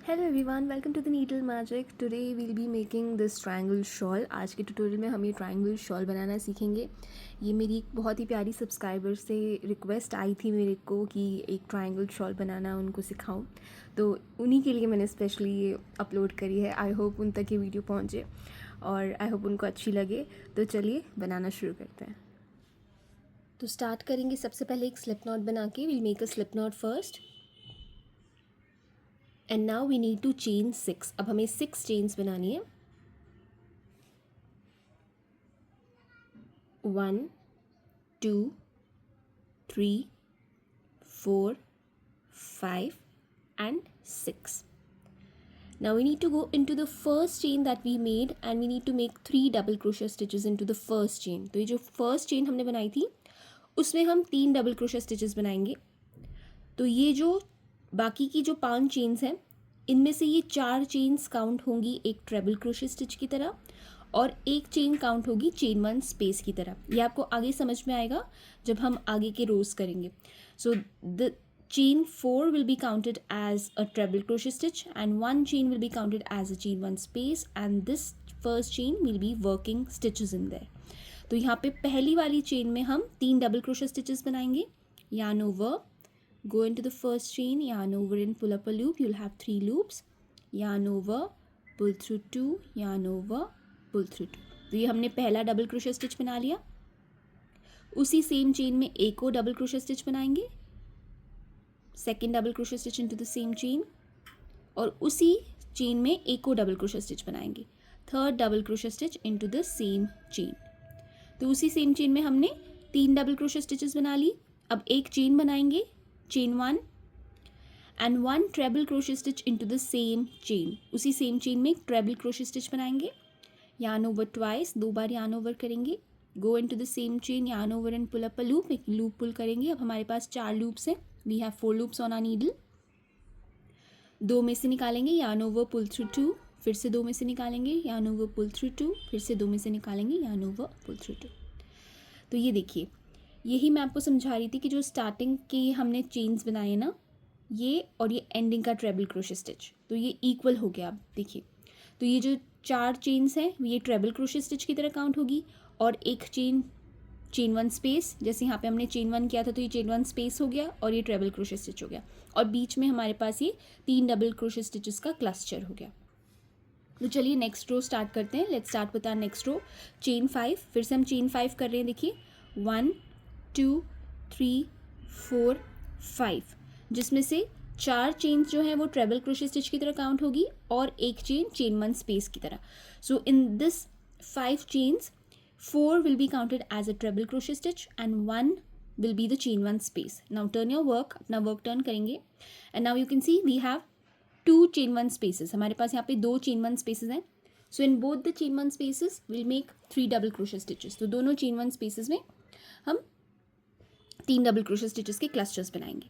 Hello everyone, welcome to the Needle Magic. Today we'll be making this triangle shawl. आज के tutorial में हम ये ट्रायंगल शॉल बनाना सीखेंगे. ये मेरी एक बहुत ही प्यारी सब्सक्राइबर से रिक्वेस्ट आई थी मेरे को कि एक ट्रायंगल शॉल बनाना उनको सिखाऊं, तो उन्हीं के लिए मैंने स्पेशली ये अपलोड करी है. आई होप उन तक ये वीडियो पहुंचे और आई होप उनको अच्छी लगे. तो चलिए बनाना शुरू करते हैं. तो स्टार्ट करेंगे. सबसे पहले एक स्लिप नॉट बना के will make a slip knot first. And now we need to chain 6. अब हमें 6 चेन्स बनानी है. 1 2 3 4 5 and 6. Now we need to go into the first chain that we made and we need to make 3 double crochet stitches into the first chain. तो ये जो first chain हमने बनाई थी उसमें हम 3 double crochet stitches बनाएंगे. तो ये जो बाकी की जो 5 चेन्स हैं इनमें से ये 4 चेन्स काउंट होंगी एक ट्रेबल क्रोशे स्टिच की तरह और एक चेन काउंट होगी चेन 1 स्पेस की तरह. ये आपको आगे समझ में आएगा जब हम आगे के रोज करेंगे. So the chain 4 will be counted as a treble crochet stitch and one chain will be counted as a chain 1 space and this first chain will be working stitches in there. तो यहाँ पे पहली वाली chain में हम 3 double crochet stitches बनाएंगे. yarn over, go into the first chain, yarn over and pull up a loop. You'll have 3 loops. yarn over, pull through 2, yarn over, pull through 2. तो ये हमने पहला डबल क्रोशे स्टिच बना लिया. उसी same chain में एक और डबल क्रोशे स्टिच बनाएंगे. Second double crochet stitch into the same chain और उसी चेन में एक और डबल क्रोशे स्टिच बनाएंगे. Third double crochet stitch into the same chain. तो उसी सेम चेन में हमने 3 डबल क्रोशे स्टिचेस बना ली. अब एक चेन बनाएंगे, chain 1 and 1 treble crochet stitch into the same chain. उसी सेम चेन में एक ट्रेबल क्रोशे स्टिच बनाएंगे. yarn over twice, 2 बार yarn over करेंगे. go into the same chain, yarn over and pull up a loop. एक loop पुल करेंगे. अब हमारे पास 4 लूप्स हैं. we have 4 loops on our needle. 2 में से निकालेंगे, yarn over pull through 2. फिर से 2 में से निकालेंगे, yarn over pull through 2. फिर से 2 में से निकालेंगे, yarn over pull through 2. तो ये देखिए, यही मैं आपको समझा रही थी कि जो स्टार्टिंग के हमने चेन्स बनाए ना, ये और ये एंडिंग का ट्रेबल क्रोशे स्टिच, तो ये इक्वल हो गया. आप देखिए, तो ये जो 4 चेन्स हैं ये ट्रेबल क्रोशे स्टिच की तरह काउंट होगी और एक चेन 1 स्पेस, जैसे यहाँ पे हमने चेन 1 किया था तो ये चेन 1 स्पेस हो गया और ये ट्रेबल क्रोशे स्टिच हो गया और बीच में हमारे पास ये 3 डबल क्रोशे स्टिचेस का क्लस्टर हो गया. तो चलिए नेक्स्ट रो स्टार्ट करते हैं. Let's start with our next row. Chain 5. फिर से हम चेन 5 कर रहे हैं. देखिए 1 2 3 4 5, जिसमें से 4 चेन्स जो हैं वो ट्रेबल क्रोशे स्टिच की तरह काउंट होगी और एक चेन 1 स्पेस की तरह. So in this 5 chains 4 will be counted as a treble crochet stitch and 1 will be the chain 1 space. Now turn your work, अपना वर्क टर्न करेंगे and now you can see we have 2 chain 1 spaces. हमारे पास यहाँ पे 2 chain 1 spaces हैं. So in both the chain 1 spaces we'll make 3 double crochet stitches. तो दोनों chain 1 spaces में हम 3 double crochet stitches के clusters बनाएंगे.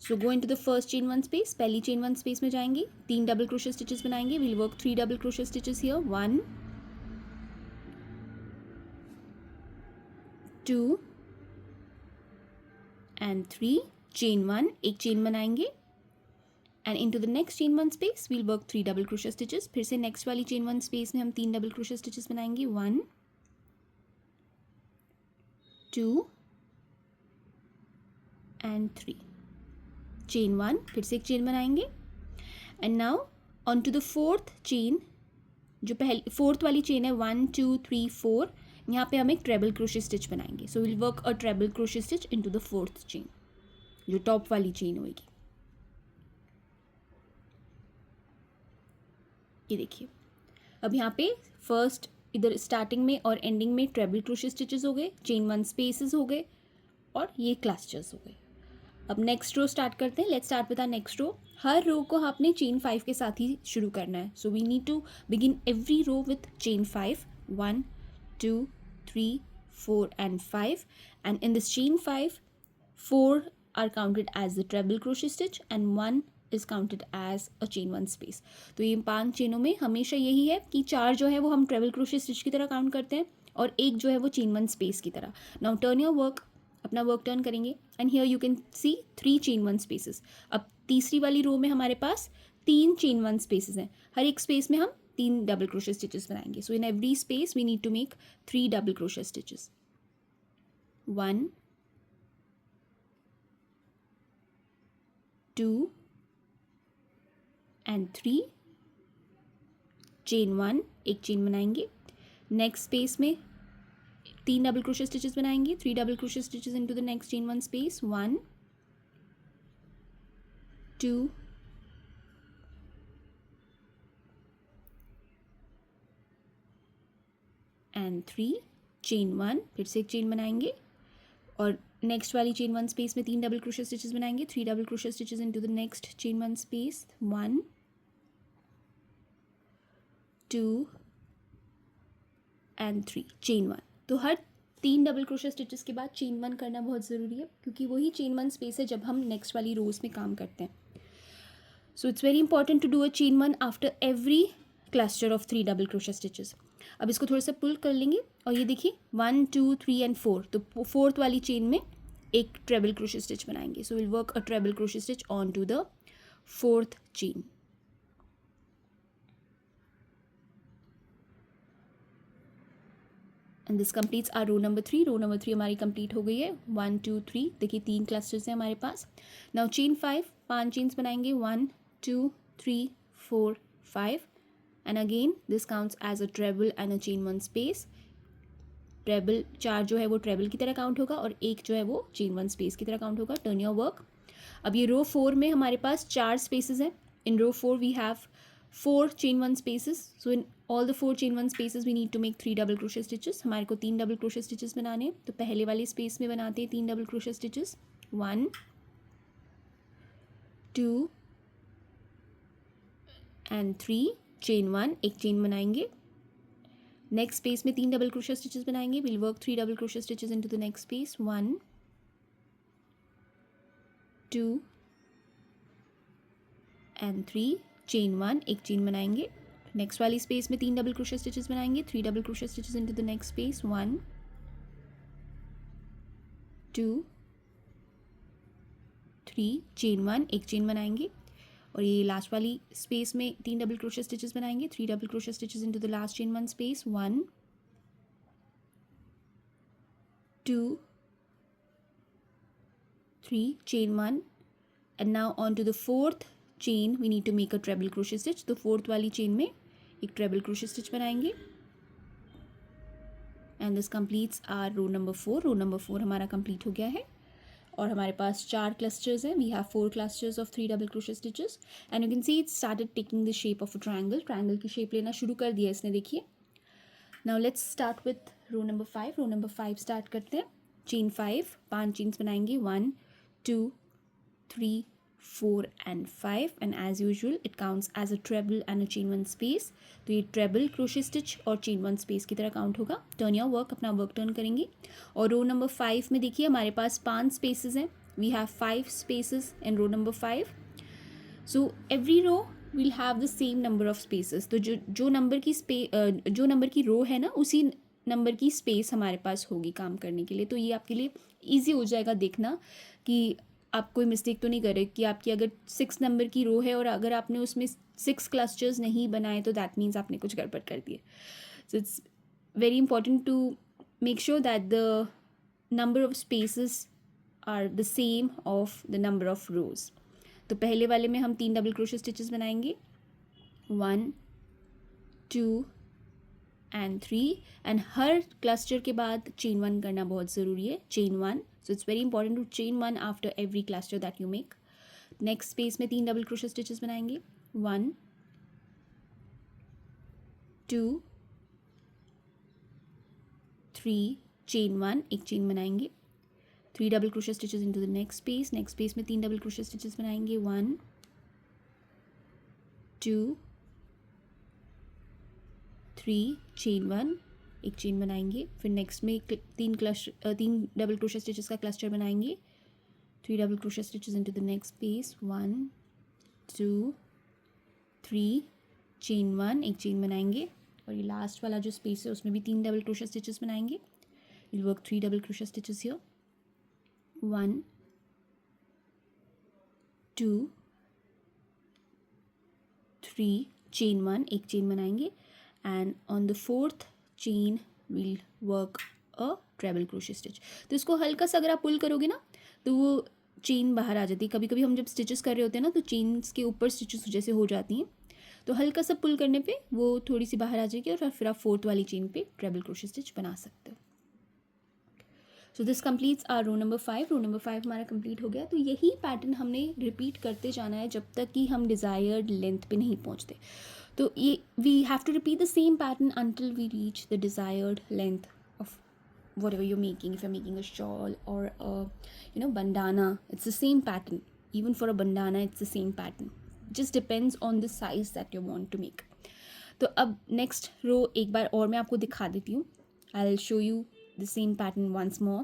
So go into the first chain 1 space. पहली chain 1 space में जाएंगे, 3 double crochet stitches बनाएंगे. We'll work 3 double crochet stitches here. 1 2 and 3. chain 1, एक चेन बनाएंगे and into the next chain 1 space we'll work 3 double crochet stitches. फिर से next वाली chain 1 space में हम 3 double crochet stitches बनाएंगे. 1 2 and 3. chain 1, फिर से एक चेन बनाएंगे and now on to the fourth chain. जो पहली फोर्थ वाली चेन है 1 2 3 4, यहाँ पे हम एक ट्रेबल क्रोशे स्टिच बनाएंगे. So will work a treble crochet stitch into the fourth chain, जो टॉप वाली चेन होगी. ये देखिए, अब यहाँ पे फर्स्ट इधर स्टार्टिंग में और एंडिंग में ट्रेबल क्रोशे स्टिचेस हो गए, चेन 1 स्पेसेस हो गए और ये क्लस्टर्स हो गए. अब नेक्स्ट रो स्टार्ट करते हैं. Let's start with our next row. हर रो को आपने चेन 5 के साथ ही शुरू करना है. So we need to begin every row with chain 5. 1 2 3 4 and 5 and in this chain 5 4 are counted as the treble crochet stitch and 1 is counted as a chain 1 space. तो ये 5 चेनों में हमेशा यही है कि 4 जो है वो हम ट्रेबल क्रोशे स्टिच की तरह काउंट करते हैं और एक जो है वो चेन 1 स्पेस की तरह. नाउ टर्न योर वर्क, अपना वर्क टर्न करेंगे and here you can see 3 chain 1 spaces. अब तीसरी वाली रो में हमारे पास 3 चेन 1 स्पेसेस हैं, हर एक स्पेस में हम 3 डबल क्रोशे स्टिचेस बनाएंगे. So in every space we need to make 3 double crochet stitches. 1 2 and 3 chain 1, एक चेन बनाएंगे. नेक्स्ट स्पेस में 3 डबल क्रोशे स्टिचेस बनाएंगे. 3 double crochet stitches into the next chain 1 space. 1 2 and 3 chain 1, फिर से एक chain बनाएंगे और नेक्स्ट वाली चेन 1 स्पेस में 3 डबल क्रोशे स्टिचेस बनाएंगे. 3 double crochet stitches into the next chain 1 space. 1 2 and 3 chain 1. तो हर 3 डबल क्रोशे स्टिचेस के बाद चेन 1 करना बहुत ज़रूरी है, क्योंकि वही चेन 1 स्पेस है जब हम नेक्स्ट वाली रोज में काम करते हैं. So it's very important to do a chain 1 after every cluster of 3 double crochet stitches. अब इसको थोड़ा सा पुल कर लेंगे और ये देखिए 1 2 3 एंड 4, तो फोर्थ वाली चेन में एक ट्रेबल क्रोशे स्टिच बनाएंगे. So will work a treble crochet stitch on to the fourth chain. And this completes our row number 3. Row number 3 हमारी कंप्लीट हो गई है. 1 2 3, देखिए 3 क्लस्टर्स हैं हमारे पास. नाउ चेन 5, 5 चेन्स बनाएंगे. 1 2 3 4 5 and again this counts as a treble and a chain 1 space. Treble 4 जो है वो ट्रेबल की तरह काउंट होगा और एक जो है वो चेन 1 स्पेस की तरह काउंट होगा. Turn your work. अब ये रो 4 में हमारे पास 4 स्पेसेस हैं. In row 4 we have 4 chain 1 spaces. So in all the 4 chain 1 spaces we need to make 3 double crochet stitches. हमारे को 3 डबल क्रोशे स्टिचेस बनाने हैं, तो पहले वाले स्पेस में बनाते हैं 3 double crochet stitches. 1 2 and 3 chain 1, एक चेन बनाएंगे. नेक्स्ट स्पेस में 3 डबल क्रोशे स्टिचेस बनाएंगे. Will work 3 double crochet stitches into the next space. 1 2 and 3 chain 1, एक चेन बनाएंगे. नेक्स्ट वाली स्पेस में 3 डबल क्रोशे स्टिचेस बनाएंगे. 3 double crochet stitches into the next space. 1 2 3 chain 1, एक chain बनाएंगे और ये लास्ट वाली स्पेस में 3 डबल क्रोशे स्टिचेस बनाएंगे. 3 double crochet stitches into the last chain 1 space. 1 2 3 chain 1 and now on to the fourth chain we need to make a treble crochet stitch. तो fourth वाली chain में एक treble crochet stitch बनाएंगे and this completes our row number 4. Row number 4 हमारा complete हो गया है और हमारे पास 4 clusters हैं. We have 4 clusters of 3 double crochet stitches and you can see it started taking the shape of a triangle. triangle की shape लेना शुरू कर दिया इसने, देखिए. Now let's start with row number 5. Row number 5 start करते हैं. chain 5, 5 chains बनाएंगे. 1 2 3 4 and 5 and as usual it counts as a treble and a chain 1 space. तो ये treble crochet stitch और chain 1 space की तरह काउंट होगा. टर्न योर वर्क, अपना वर्क टर्न करेंगे. और रो नंबर 5 में देखिए हमारे पास 5 स्पेसेस हैं. We have 5 spaces in row number 5. So every row will have the same number of spaces. तो जो नंबर की रो है ना, उसी नंबर की स्पेस हमारे पास होगी काम करने के लिए. तो ये आपके लिए ईजी हो जाएगा देखना कि आप कोई मिस्टेक तो नहीं कर रहे कि आपकी अगर 6 नंबर की रो है और अगर आपने उसमें 6 क्लस्टर्स नहीं बनाए तो दैट मीन्स आपने कुछ गड़बड़ कर दिए. So it's very important to make sure that the number of spaces are the same of the number of rows. तो पहले वाले में हम 3 डबल क्रोशे स्टिचेस बनाएंगे. 1 2 एंड 3 एंड हर क्लस्टर के बाद चेन 1 करना बहुत ज़रूरी है. Chain 1. So it's very important to chain 1 after every cluster that you make. Next space में 3 डबल क्रोशे स्टिचेस बनाएंगे. 1 2 3 chain 1, एक चेन बनाएंगे. 3 double crochet stitches into the next space. Next space में 3 डबल क्रोशे स्टिचेस बनाएंगे. 1 2 3 chain 1, एक chain बनाएंगे. फिर next में 3 डबल क्रोशे स्टिचेस का क्लस्टर बनाएंगे. 3 double crochet stitches into the next space. 1 2 3 chain 1, एक चेन बनाएंगे और ये लास्ट वाला जो स्पेस है उसमें भी 3 डबल क्रोशे स्टिचेस बनाएंगे. Will work 3 double crochet stitches here. 1 2 3 chain 1, एक चेन बनाएंगे and on the fourth chain will work a treble crochet stitch. तो इसको हल्का सा अगर आप पुल करोगे ना तो वो चेन बाहर आ जाती है। कभी कभी हम जब स्टिचेस कर रहे होते हैं ना तो चेन्स के ऊपर स्टिचेस जैसे हो जाती हैं, तो हल्का सा पुल करने पे वो थोड़ी सी बाहर आ जाएगी और फिर आप फोर्थ वाली चेन पे ट्रेबल क्रोशे स्टिच बना सकते हो। So this completes our row number 5। Row number 5 हमारा कंप्लीट हो गया। तो यही पैटर्न हमने रिपीट करते जाना है जब तक कि हम डिज़ायर्ड लेंथ पे नहीं पहुंचते। तो ये we have to repeat the same pattern until we reach the desired length of whatever you're making. If you're making a shawl or a bandana, it's the same pattern. Even for a bandana it's the same pattern. Just depends on the size that you want to make. तो अब next row एक बार और मैं आपको दिखा देती हूँ. I'll show you the same pattern once more,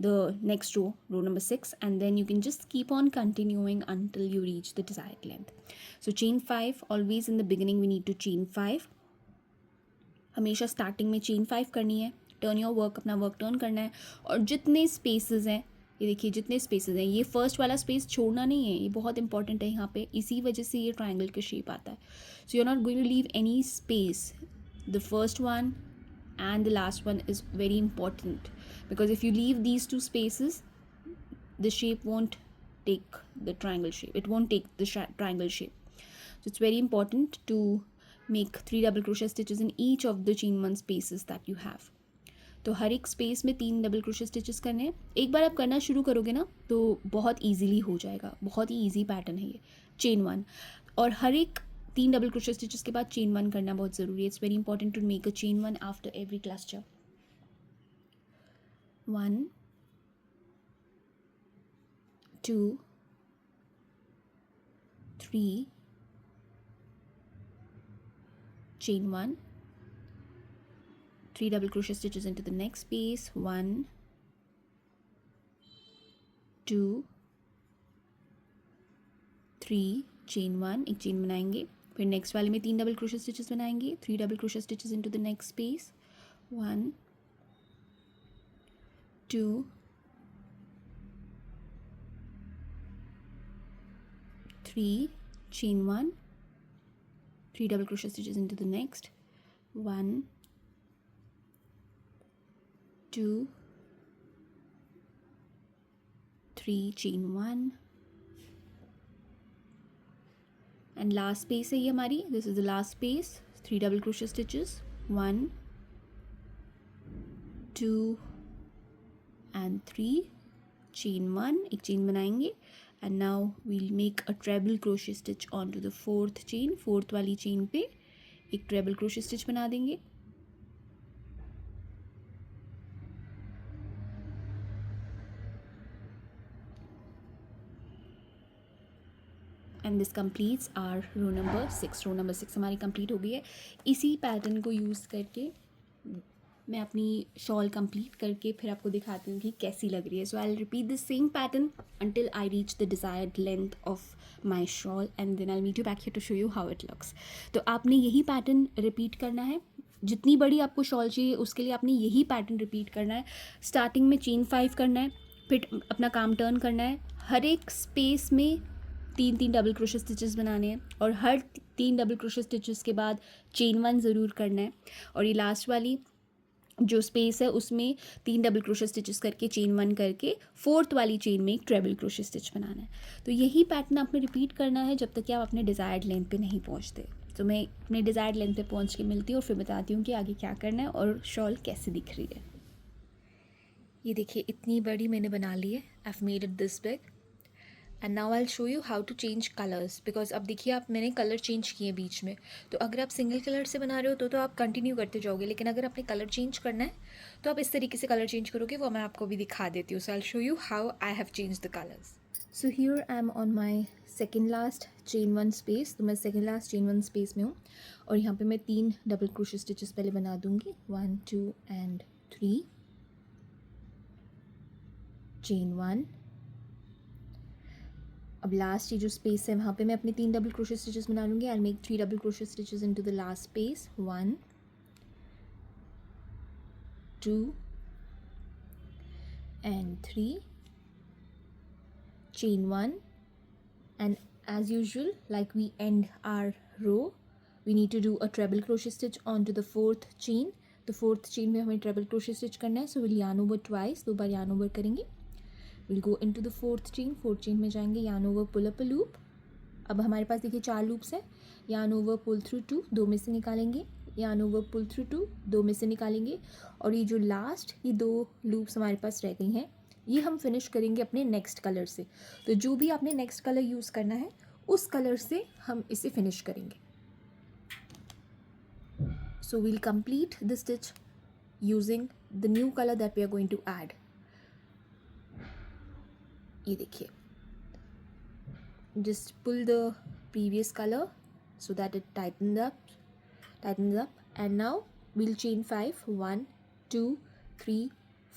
the next row, row number 6, and then you can just keep on continuing until you reach the desired length. So chain 5, always in the beginning we need to chain 5. हमेशा starting में chain 5 करनी है. Turn your work, अपना work turn करना है. और जितने spaces हैं, ये देखिए जितने स्पेसेस हैं, ये फर्स्ट वाला स्पेस छोड़ना नहीं है, ये बहुत इंपॉर्टेंट है यहाँ पे. इसी वजह से ये ट्राइंगल का शेप आता है. So you are not going to leave any space. The first one and the last one is very important, because if you leave these two spaces the shape won't take the triangle shape, it won't take the triangle shape. So it's very important to make 3 double crochet stitches in each of the chain 1 spaces that you have. तो हर एक space में 3 double crochet stitches करने हैं. एक बार आप करना शुरू करोगे ना तो बहुत ईजीली हो जाएगा. बहुत ही ईजी पैटर्न है ये चेन 1. और हर एक 3 डबल क्रोशे स्टिचेस के बाद चेन 1 करना बहुत ज़रूरी है. It's very important to make a chain 1 after every cluster. 1 2 3 chain 1, 3 double crochet stitches into the next space. 1 2 3 chain 1, एक चेन बनाएंगे. फिर नेक्स्ट वाले में 3 डबल क्रोशे स्टिचेस बनाएंगे. 3 double crochet stitches into the next space. 1 2 3 chain 1, 3 double crochet stitches into the next. 1 2 3 chain 1, and last space है ये हमारी. this is the last space. 3 double crochet stitches. 1 2 and 3 chain 1, एक chain बनाएंगे. and now we'll make a treble crochet stitch onto the fourth chain. Fourth वाली chain पे एक treble crochet stitch बना देंगे. And this completes our row number 6. Row number 6 हमारी complete हो गई है. इसी पैटर्न को यूज़ करके मैं अपनी शॉल कंप्लीट करके फिर आपको दिखाती हूँ कि कैसी लग रही है. So I will repeat the same pattern until I reach the desired length of my shawl and then I meet you back here to show you how it looks. तो आपने यही पैटर्न रिपीट करना है. जितनी बड़ी आपको shawl चाहिए उसके लिए आपने यही पैटर्न रिपीट करना है. स्टार्टिंग में चेन 5 करना है, फिर अपना काम टर्न करना है. हर एक स्पेस में 3 डबल क्रोशे स्टिचेस बनाने हैं और हर 3 डबल क्रोशे स्टिचेस के बाद चेन 1 ज़रूर करना है. और ये लास्ट वाली जो स्पेस है उसमें 3 डबल क्रोशे स्टिचेस करके चेन 1 करके फोर्थ वाली चेन में एक ट्रेबल क्रोशे स्टिच बनाना है. तो यही पैटर्न आपने रिपीट करना है जब तक कि आप अपने डिज़ायर्ड लेंथ पे नहीं पहुंचते. तो मैं अपने डिज़ायर्ड लेंथ पे पहुंच के मिलती हूँ और फिर बताती हूँ कि आगे क्या करना है और शॉल कैसे दिख रही है. ये देखिए इतनी बड़ी मैंने बना ली है. I have made it this big. And now I will show you how to change colours, because अब देखिए आप मैंने कलर चेंज किए बीच में. तो अगर आप सिंगल कलर से बना रहे हो तो आप कंटिन्यू करते जाओगे, लेकिन अगर आपने कलर चेंज करना है तो आप इस तरीके से कलर चेंज करोगे. वो मैं आपको भी दिखा देती हूँ. So I will show you how I have change the colours. So here I am on my second last chain 1 space. तो मैं सेकेंड लास्ट चेन 1 स्पेस में हूँ और यहाँ पर मैं 3 डबल क्रोशे स्टिचेस पहले बना दूँगी. 1 2 and 3 चेन 1. अब लास्ट ये जो स्पेस है वहाँ पे मैं अपने 3 डबल क्रोशे स्टिचेस बना लूँगी. I make 3 double crochet stitches into the last space. 1 2 and 3 chain 1, and as usual, like we end our row, we need to do a treble crochet stitch onto the fourth chain. तो fourth chain में हमें treble crochet stitch करना है. So will yarn over twice, 2 बार yarn over करेंगे. Will go into the fourth chain में जाएंगे, yarn over pull up a loop. अब हमारे पास देखिए 4 लूप्स हैं. यार्न ओवर पुल थ्रू 2, 2 में से निकालेंगे. यार्न ओवर पुल थ्रू 2, 2 में से निकालेंगे. और ये जो लास्ट ये 2 लूप्स हमारे पास रह गई हैं, ये हम फिनिश करेंगे अपने नेक्स्ट कलर से. तो जो भी आपने नेक्स्ट कलर यूज़ करना है उस कलर से हम इसे फिनिश करेंगे. So we'll complete the stitch using the new color that we are going to add. ये देखिए, just pull the previous color so that it tightens up, and now we'll chain 5, 1 2 3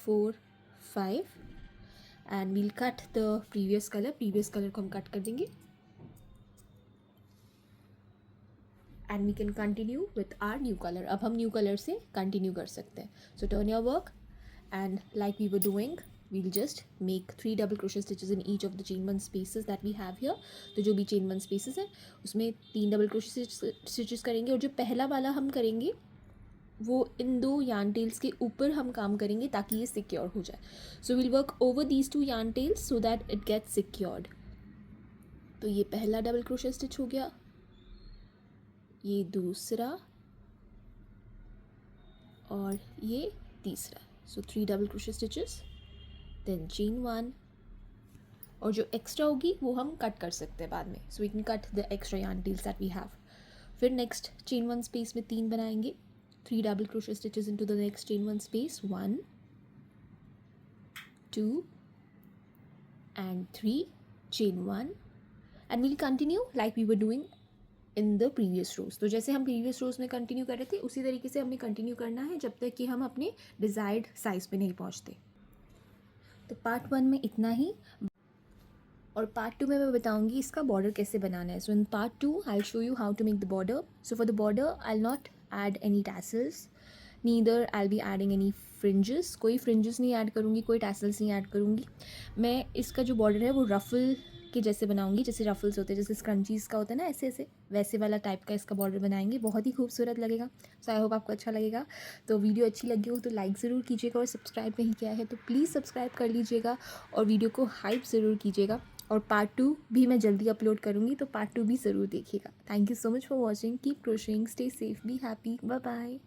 4 5, and we'll cut the previous color को हम cut कर देंगे. And we can continue with our new color. अब हम new color से continue कर सकते हैं. So turn your work, and like we were doing, we'll just make 3 double crochet stitches in each of the chain 1 spaces that we have here. तो जो भी chain 1 spaces हैं उसमें 3 double crochet stitches करेंगे. और जो पहला वाला हम करेंगे वो इन 2 yarn tails के ऊपर हम काम करेंगे ताकि ये सिक्योर हो जाए. So we'll work over these 2 yarn tails so that it gets secured. तो ये पहला डबल क्रोशे स्टिच हो गया, ये दूसरा, और ये तीसरा. So 3 double crochet stitches, then chain 1. और जो एक्स्ट्रा होगी वो हम कट कर सकते हैं बाद में. So we can cut the extra yarn tails that we have. फिर नेक्स्ट चेन 1 स्पेस में 3 बनाएंगे. 3 double crochet stitches into the next chain 1 space, 1 2 and 3, chain 1, and we'll continue like we were doing in the previous rows. तो जैसे हम previous रोज़ में continue कर रहे थे उसी तरीके से हमें कंटिन्यू करना है जब तक कि हम अपने डिज़ायर्ड साइज़ पे नहीं पहुंचते. तो पार्ट 1 में इतना ही, और पार्ट 2 में मैं बताऊंगी इसका बॉर्डर कैसे बनाना है. So in part 2 I will show you how to make the border. So for the border I will not add any tassels, neither I will be adding any fringes. कोई fringes नहीं add करूँगी, कोई tassels नहीं add करूँगी. मैं इसका जो border है वो रफल के जैसे बनाऊंगी, जैसे रफल्स होते हैं, जैसे स्क्रंचीज़ का होता है ना, ऐसे ऐसे वैसे वाला टाइप का इसका बॉर्डर बनाएंगे. बहुत ही खूबसूरत लगेगा. सो आई होप आपको अच्छा लगेगा. तो वीडियो अच्छी लगी हो तो लाइक ज़रूर कीजिएगा, और सब्सक्राइब नहीं किया है तो प्लीज़ सब्सक्राइब कर लीजिएगा, और वीडियो को हाइप ज़रूर कीजिएगा. और पार्ट 2 भी मैं जल्दी अपलोड करूँगी, तो पार्ट 2 भी ज़रूर देखिएगा. Thank you so much for watching. Keep crocheting, stay safe, be happy, bye bye.